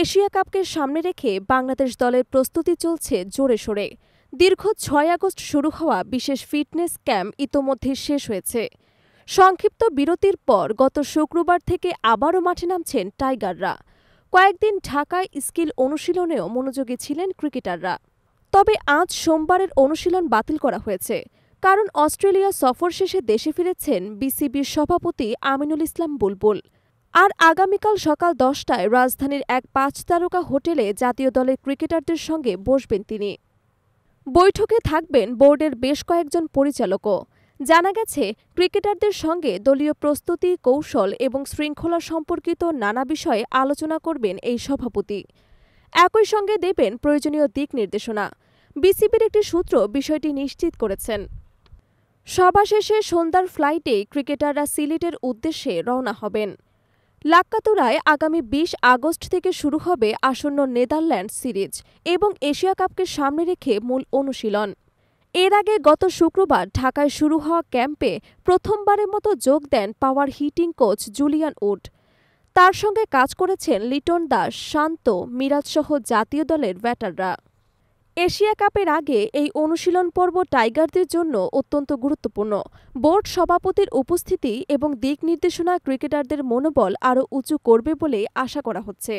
Asia কাপকে সামনে রেখে বাংলাদেশ দলের প্রস্তুতি চলছে জোরে সোরে। দীর্ঘ ৬ আগস্ট শুরু হওয়া বিশেষ ফিটনেস ক্যাম্প ইতোমধ্যে শেষ হয়েছে। সংক্ষিপ্ত বিরতির পর গত শুক্রবার থেকে আবারও মাঠে নামছেন টাইগাররা। কয়েকদিন ঢাকায় স্কিল অনুশীলনেও মনোযোগী ছিলেন ক্রিকেটাররা। তবে আজ সোমবারের অনুশীলন বাতিল করা হয়েছে, কারণ অস্ট্রেলিয়া সফর শেষে দেশে ফিরেছেন বিসিবির সভাপতি আমিনুল ইসলাম বুলবুল। আর আগামীকাল সকাল ১০টায় রাজধানীর এক ৫ তারকা হোটেলে জাতীয় দলের ক্রিকেটারদের সঙ্গে বসবেন তিনি। বৈঠকে থাকবেন বোর্ডের বেশ কয়েকজন পরিচালকও। জানা গেছে, ক্রিকেটারদের সঙ্গে দলীয় প্রস্তুতি, কৌশল এবং শৃঙ্খলা সম্পর্কিত নানা বিষয়ে আলোচনা করবেন এই সভাপতি। একই সঙ্গে দেবেন প্রয়োজনীয় দিক নির্দেশনা। বিসিবির একটি সূত্র বিষয়টি নিশ্চিত করেছেন। সভা শেষে সন্ধ্যার ফ্লাইটে ক্রিকেটাররা সিলেটের উদ্দেশ্যে রওনা হবেন। লাক্কাতুরায় আগামী ২০ আগস্ট থেকে শুরু হবে আসন্ন নেদারল্যান্ডস সিরিজ এবং এশিয়া কাপকে সামনে রেখে মূল অনুশীলন। এর আগে গত শুক্রবার ঢাকায় শুরু হওয়া ক্যাম্পে প্রথমবারের মতো যোগ দেন power hitting coach Julian Wood. তার সঙ্গে কাজ করেছেন লিটন দাস, শান্ত, মিরাজসহ জাতীয় দলের ব্যাটাররা। এশিয়া কাপের আগে এই অনুশীলন পর্ব টাইগারদের জন্য অত্যন্ত গুরুত্বপূর্ণ। বোর্ড সভাপতির উপস্থিতি এবং দিক নির্দেশনা ক্রিকেটারদের মনোবল আরও উঁচু করবে বলে আশা করা হচ্ছে।